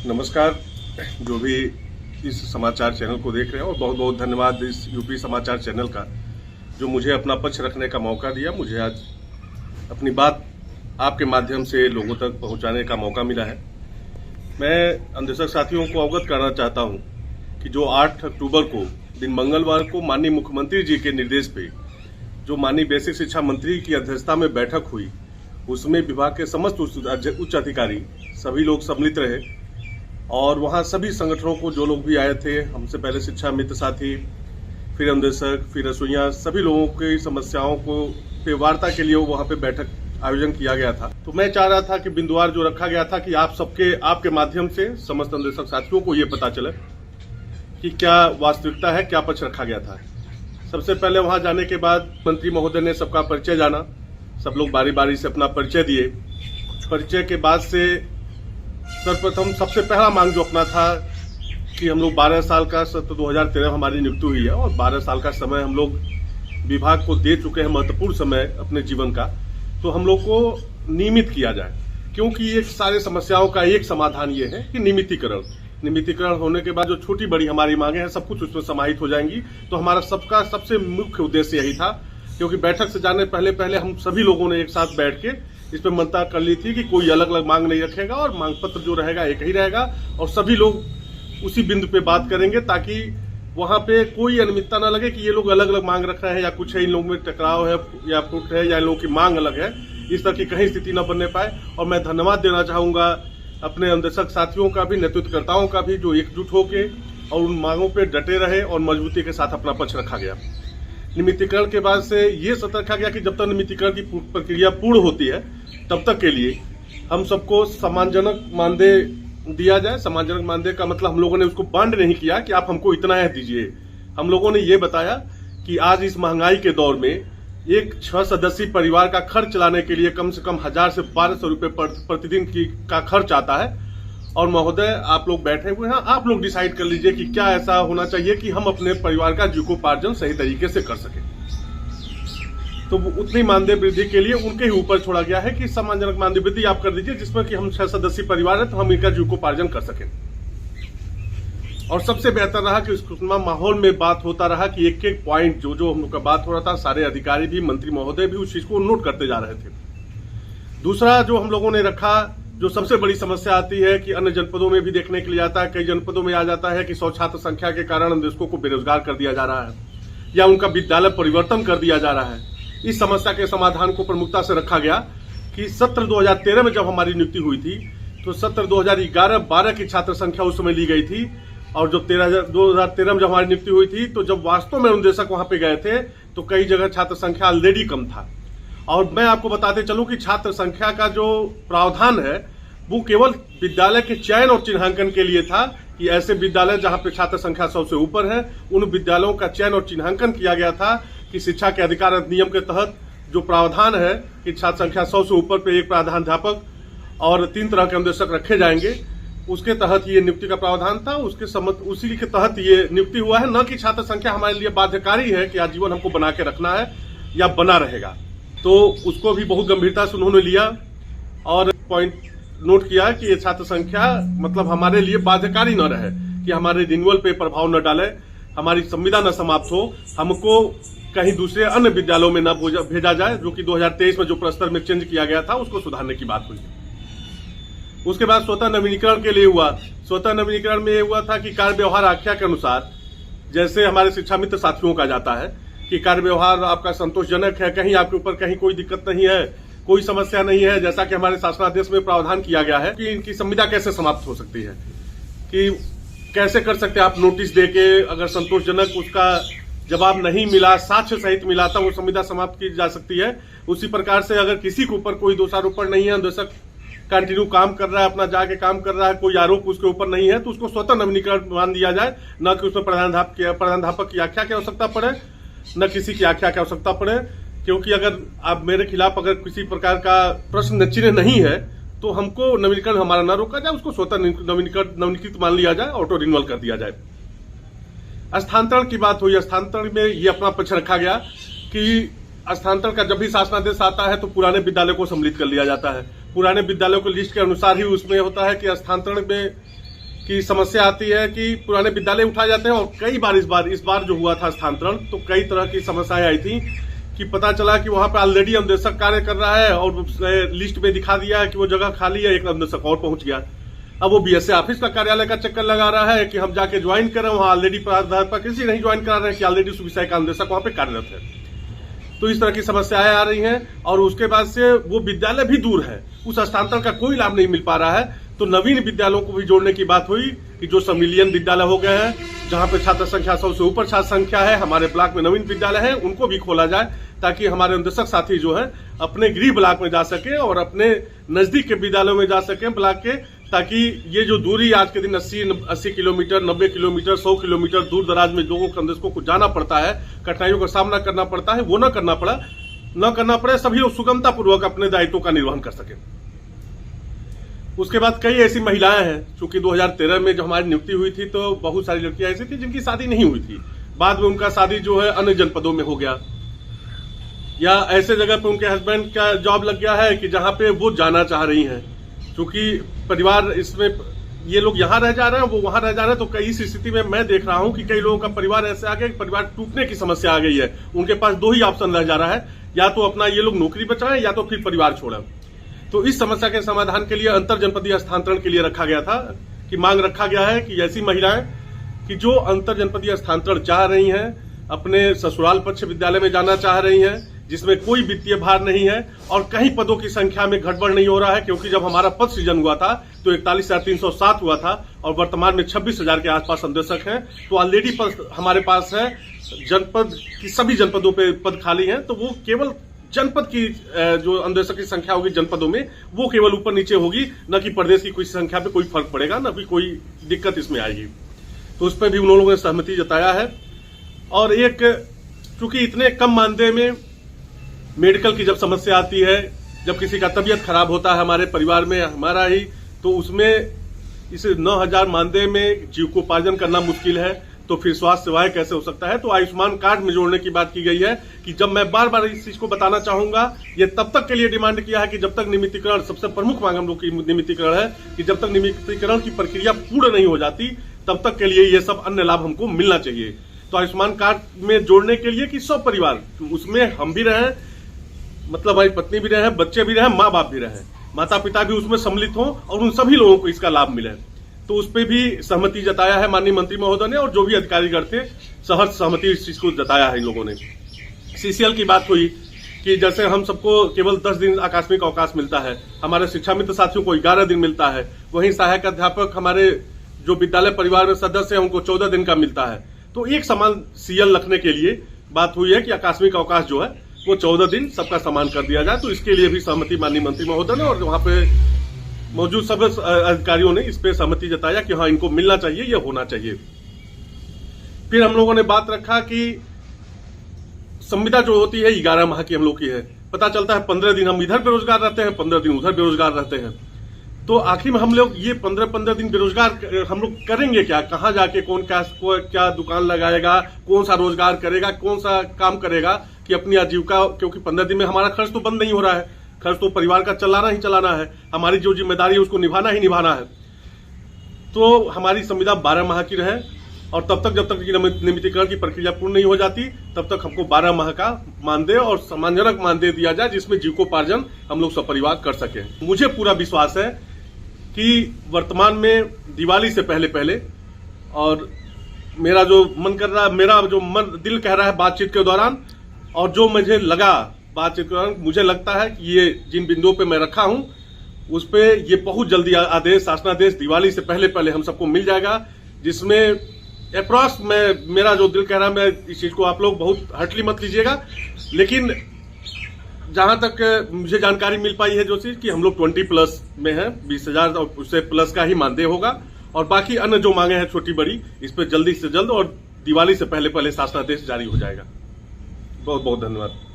नमस्कार। जो भी इस समाचार चैनल को देख रहे हैं, और बहुत बहुत धन्यवाद इस यूपी समाचार चैनल का जो मुझे अपना पक्ष रखने का मौका दिया। मुझे आज अपनी बात आपके माध्यम से लोगों तक पहुंचाने का मौका मिला है। मैं अंधेशक साथियों को अवगत करना चाहता हूं कि जो 8 अक्टूबर को दिन मंगलवार को माननीय मुख्यमंत्री जी के निर्देश पे जो माननीय बेसिक शिक्षा मंत्री की अध्यक्षता में बैठक हुई, उसमें विभाग के समस्त उच्च अधिकारी सभी लोग सम्मिलित रहे और वहां सभी संगठनों को जो लोग भी आए थे, हमसे पहले शिक्षा मित्र साथी, फिर अंधेशक, फिर रसोइया, सभी लोगों की समस्याओं को पे वार्ता के लिए वहां पे बैठक आयोजन किया गया था। तो मैं चाह रहा था कि बिंदुवार जो रखा गया था कि आपके माध्यम से समस्त अंधेशक साथियों को ये पता चले कि क्या वास्तविकता है, क्या पक्ष रखा गया था। सबसे पहले वहां जाने के बाद मंत्री महोदय ने सबका परिचय जाना, सब लोग बारी बारी से अपना परिचय दिए। परिचय के बाद से सर्वप्रथम सबसे पहला मांग जो अपना था कि हम लोग 12 साल का सत्र 2013 हमारी नियुक्ति हुई है और 12 साल का समय हम लोग विभाग को दे चुके हैं, महत्वपूर्ण समय अपने जीवन का, तो हम लोग को नियमित किया जाए। क्योंकि एक सारे समस्याओं का एक समाधान ये है कि नियमितीकरण होने के बाद जो छोटी बड़ी हमारी मांगे हैं सब कुछ उसमें समाहित हो जाएंगी। तो हमारा सबका सबसे मुख्य उद्देश्य यही था, क्योंकि बैठक से जाने पहले हम सभी लोगों ने एक साथ बैठ के इस पर मंशा कर ली थी कि कोई अलग अलग मांग नहीं रखेगा और मांग पत्र जो रहेगा एक ही रहेगा और सभी लोग उसी बिंदु पे बात करेंगे, ताकि वहां पे कोई अनियमितता न लगे कि ये लोग अलग अलग मांग रख रहे हैं या कुछ है, इन लोगों में टकराव है या फुट है या इन लोगों की मांग अलग है। इस तरह की कहीं स्थिति न बनने पाए। और मैं धन्यवाद देना चाहूंगा अपने अंधेशक साथियों का भी, नेतृत्वकर्ताओं का भी, जो एकजुट होके और उन मांगों पे डटे रहे और मजबूती के साथ अपना पक्ष रखा गया। नियमितीकरण के बाद से ये सतर्क रखा गया कि जब तक नियमितीकरण की प्रक्रिया पूर्ण होती है तब तक के लिए हम सबको सम्मानजनक मानदेय दिया जाए। सम्मानजनक मानदेय का मतलब हम लोगों ने उसको बांड नहीं किया कि आप हमको इतना है दीजिए। हम लोगों ने ये बताया कि आज इस महंगाई के दौर में एक 6 सदस्यीय परिवार का खर्च चलाने के लिए कम से कम 1000 से 1200 रुपए प्रतिदिन का खर्च आता है। और महोदय, आप लोग बैठे हुए हैं, आप लोग डिसाइड कर लीजिए कि क्या ऐसा होना चाहिए कि हम अपने परिवार का जीविकोपार्जन सही तरीके से कर सकें। तो उतनी मानदेय वृद्धि के लिए उनके ही ऊपर छोड़ा गया है कि सम्मानजनक मानदेय वृद्धि आप कर दीजिए, जिसमें कि हम 6 सदस्यीय परिवार है तो हम इनका जीविकोपार्जन कर सकें। और सबसे बेहतर रहा कि उस माहौल में बात होता रहा कि एक एक पॉइंट जो हम लोग का बात हो रहा था, सारे अधिकारी भी, मंत्री महोदय भी उस चीज को नोट करते जा रहे थे। दूसरा जो हम लोगों ने रखा, जो सबसे बड़ी समस्या आती है कि अन्य जनपदों में भी देखने के लिए आता है, कई जनपदों में आ जाता है कि 100 छात्र संख्या के कारण अंधेशकों को बेरोजगार कर दिया जा रहा है या उनका विद्यालय परिवर्तन कर दिया जा रहा है। इस समस्या के समाधान को प्रमुखता से रखा गया कि सत्र 2013 में जब हमारी नियुक्ति हुई थी तो सत्र 2011-12 की छात्र संख्या उस समय ली गई थी, और जब 2013 में जब हमारी नियुक्ति हुई थी तो जब वास्तव में अंधेशक वहां पे गए थे तो कई जगह छात्र संख्या ऑलरेडी कम था। और मैं आपको बताते चलूं कि छात्र संख्या का जो प्रावधान है वो केवल विद्यालय के चयन और चिन्हांकन के लिए था कि ऐसे विद्यालय जहां पे छात्र संख्या 100 से ऊपर है उन विद्यालयों का चयन और चिन्हांकन किया गया था कि शिक्षा के अधिकार अधिनियम के तहत जो प्रावधान है कि छात्र संख्या 100 से ऊपर पे एक प्रधानाध्यापक और 3 तरह के अंधेशक रखे जाएंगे, उसके तहत ये नियुक्ति का प्रावधान था। उसी के तहत ये नियुक्ति हुआ है, न कि छात्र संख्या हमारे लिए बाध्यकारी है कि आजीवन हमको बना के रखना है या बना रहेगा। तो उसको भी बहुत गंभीरता से उन्होंने लिया और पॉइंट नोट किया कि ये छात्र संख्या मतलब हमारे लिए बाध्यकारी न रहे, कि हमारे रिन्यूअल पे प्रभाव न डाले, हमारी संविदा न समाप्त हो, हमको कहीं दूसरे अन्य विद्यालयों में न भेजा जाए, जो कि 2023 में जो प्रस्तर में चेंज किया गया था उसको सुधारने की बात हुई। उसके बाद स्वतः नवीनीकरण के लिए हुआ। स्वतः नवीनीकरण में ये हुआ था कि कार्य व्यवहार आख्या के अनुसार, जैसे हमारे शिक्षा मित्र साथियों का जाता है कि कार्य व्यवहार आपका संतोषजनक है, कहीं आपके ऊपर कहीं कोई दिक्कत नहीं है, कोई समस्या नहीं है, जैसा कि हमारे शासनादेश में प्रावधान किया गया है कि इनकी संविदा कैसे समाप्त हो सकती है, कि कैसे कर सकते हैं आप नोटिस देके, अगर संतोषजनक उसका जवाब नहीं मिला, साक्ष्य सहित मिला था, वो संविदा समाप्त की जा सकती है। उसी प्रकार से अगर किसी के ऊपर कोई दोषारोपण नहीं है, अंधेशक कंटिन्यू काम कर रहा है, अपना जाके काम कर रहा है, कोई आरोप उसके ऊपर नहीं है, तो उसको स्वतः नवीनीकरण मान दिया जाए, न कि उसमें प्रधानाध्यापक की आख्या की आवश्यकता पड़े, न किसी की आख्या की आवश्यकता पड़े। क्योंकि अगर आप मेरे खिलाफ अगर किसी प्रकार का प्रश्न चिन्ह नहीं है तो हमको नवीनीकरण हमारा न रोका जाए, उसको स्वतः नवीनीकृत मान लिया जाए, ऑटो रिन्यूअल कर दिया जाए। स्थानांतरण की बात हुई। स्थानांतरण में ये अपना पक्ष रखा गया कि स्थानांतरण का जब भी शासनादेश आता है तो पुराने विद्यालय को सम्मिलित कर लिया जाता है। पुराने विद्यालयों की लिस्ट के अनुसार ही उसमें होता है कि स्थानांतरण में की समस्या आती है कि पुराने विद्यालय उठाए जाते हैं और कई बार इस बार जो हुआ था स्थानांतरण, तो कई तरह की समस्याएं आई थी कि पता चला कि वहां पे ऑलरेडी अनुदेशक कार्य कर रहा है और लिस्ट में दिखा दिया है कि वो जगह खाली है, एक अनुदेशक और पहुंच गया। अब वो बीएसए ऑफिस का कार्यालय का चक्कर लगा रहा है कि हम जाके ज्वाइन करें, वहां ऑलरेडी प्राध्यापक किसी नहीं ज्वाइन करा रहे हैं कि ऑलरेडी उस विषय का अनुदेशक वहां पे कार्यरत है। तो इस तरह की समस्याएं आ रही हैं और उसके बाद से वो विद्यालय भी दूर है, उस स्थानांतरण का कोई लाभ नहीं मिल पा रहा है। तो नवीन विद्यालयों को भी जोड़ने की बात हुई कि जो सम्मिलियन विद्यालय हो गए हैं, जहां पे छात्र संख्या 100 से ऊपर छात्र संख्या है, हमारे ब्लॉक में नवीन विद्यालय है, उनको भी खोला जाए ताकि हमारे अनुदेशक साथी जो है अपने गृह ब्लॉक में जा सके और अपने नजदीक के विद्यालयों में जा सके ब्लॉक के, ताकि ये जो दूरी आज के दिन 80 किलोमीटर, 90 किलोमीटर, 100 किलोमीटर दूर दराज में लोगों को अनुदेशकों को जाना पड़ता है, कठिनाइयों का सामना करना पड़ता है, वो न करना पड़े, सभी लोग सुगमता पूर्वक अपने दायित्वों का निर्वहन कर सके। उसके बाद कई ऐसी महिलाएं हैं, चूंकि 2013 में जो हमारी नियुक्ति हुई थी तो बहुत सारी लड़कियां ऐसी थी जिनकी शादी नहीं हुई थी, बाद में उनका शादी जो है अन्य जनपदों में हो गया, या ऐसे जगह पे उनके हस्बैंड का जॉब लग गया है कि जहां पे वो जाना चाह रही हैं। चूंकि परिवार इसमें ये लोग यहाँ रह जा रहे हैं, वो वहां रह जा रहे हैं, तो कई इस स्थिति में मैं देख रहा हूं कि कई लोगों का परिवार ऐसे आ गया कि परिवार टूटने की समस्या आ गई है। उनके पास दो ही ऑप्शन रह जा रहा है, या तो अपना ये लोग नौकरी बचाएं या तो फिर परिवार छोड़ें। तो इस समस्या के समाधान के लिए अंतर जनपदीय स्थानांतरण के लिए रखा गया था कि मांग रखा गया है कि ऐसी महिलाएं कि जो अंतर जनपदीय स्थानांतरण चाह रही हैं, अपने ससुराल पक्ष विद्यालय में जाना चाह रही हैं, जिसमें कोई वित्तीय भार नहीं है और कहीं पदों की संख्या में गड़बड़ नहीं हो रहा है, क्योंकि जब हमारा पद सृजन हुआ था तो 41,307 हुआ था और वर्तमान में 26,000 के आसपास अनुदेशक हैं। तो ऑलरेडी पद हमारे पास है, जनपद की सभी जनपदों पे पद खाली हैं, तो वो केवल जनपद की जो अनुदेशक की संख्या होगी जनपदों में, वो केवल ऊपर नीचे होगी, न कि प्रदेश की कोई संख्या पे कोई फर्क पड़ेगा, न भी कोई दिक्कत इसमें आएगी। तो उस पर भी उन लोगों ने सहमति जताया है। और एक, चूंकि इतने कम मानदेय में मेडिकल की जब समस्या आती है, जब किसी का तबीयत खराब होता है हमारे परिवार में, हमारा ही, तो उसमें इस 9,000 मानदेय में जीविकोपार्जन करना मुश्किल है, तो फिर स्वास्थ्य सेवाएं कैसे हो सकता है। तो आयुष्मान कार्ड में जोड़ने की बात की गई है कि जब मैं बार बार इस चीज को बताना चाहूंगा, ये तब तक के लिए डिमांड किया है कि जब तक नियमितीकरण, सबसे प्रमुख मांग हम लोग की नियमितीकरण है कि जब तक नियमितीकरण की प्रक्रिया पूर्ण नहीं हो जाती तब तक के लिए ये सब अन्य लाभ हमको मिलना चाहिए। तो आयुष्मान कार्ड में जोड़ने के लिए कि सब परिवार, उसमें हम भी रहें, मतलब हमारी पत्नी भी रहे, बच्चे भी रहे, माँ बाप भी रहे, माता पिता भी उसमें सम्मिलित हों और उन सभी लोगों को इसका लाभ मिले। तो उस पर भी सहमति जताया है माननीय मंत्री महोदय ने, और जो भी अधिकारीगण थे सहर्ष सहमति इस चीज को जताया है इन लोगों ने। सीसीएल की बात हुई कि जैसे हम सबको केवल 10 दिन आकस्मिक अवकाश मिलता है, हमारे शिक्षा मित्र साथियों को 11 दिन मिलता है, वहीं सहायक अध्यापक हमारे जो विद्यालय परिवार में सदस्य है उनको 14 दिन का मिलता है। तो एक समान सीएल रखने के लिए बात हुई है कि आकस्मिक अवकाश जो है वो 14 दिन सबका समान कर दिया जाए। तो इसके लिए भी सहमति माननीय मंत्री महोदय ने और वहां पे मौजूद सब अधिकारियों ने इस पे सहमति जताया कि हाँ, इनको मिलना चाहिए, ये होना चाहिए। फिर हम लोगों ने बात रखा कि संविदा जो होती है 11 माह की हम लोग की है, पता चलता है 15 दिन हम इधर बेरोजगार रहते हैं, 15 दिन उधर बेरोजगार रहते हैं। तो आखिर में हम लोग ये 15-15 दिन बेरोजगार हम लोग करेंगे क्या, कहाँ जाके कौन क्या दुकान लगाएगा, कौन सा रोजगार करेगा, कौन सा काम करेगा कि अपनी आजीविका, क्योंकि 15 दिन में हमारा खर्च तो बंद नहीं हो रहा है, खर्च तो परिवार का चलाना ही चलाना है, हमारी जो जिम्मेदारी है उसको निभाना ही निभाना है। तो हमारी संविदा 12 माह की रहे और तब तक जब तक नियमितीकरण की प्रक्रिया पूर्ण नहीं हो जाती तब तक हमको 12 माह का मानदेय और सम्मानजनक मानदेय दिया जाए, जिसमें जीविकोपार्जन हम लोग सपरिवार कर सके। मुझे पूरा विश्वास है कि वर्तमान में दिवाली से पहले और मेरा जो मन कर रहा है, मेरा जो दिल कह रहा है बातचीत के दौरान, और जो मुझे लगा बातचीत के दौरान, मुझे लगता है कि ये जिन बिंदुओं पे मैं रखा हूं उस पे ये बहुत जल्दी आदेश, शासनादेश दिवाली से पहले हम सबको मिल जाएगा, जिसमें अप्रॉक्स मेरा जो दिल कह रहा है, मैं इस चीज को आप लोग बहुत हटली मत लीजिएगा, लेकिन जहां तक मुझे जानकारी मिल पाई है जो चीज कि हम लोग 20+ में है, 20,000 और उससे प्लस का ही मानदेय होगा, और बाकी अन्य जो मांगे हैं छोटी बड़ी, इस पर जल्दी से जल्द और दिवाली से पहले शासनादेश जारी हो जाएगा। बहुत बहुत धन्यवाद।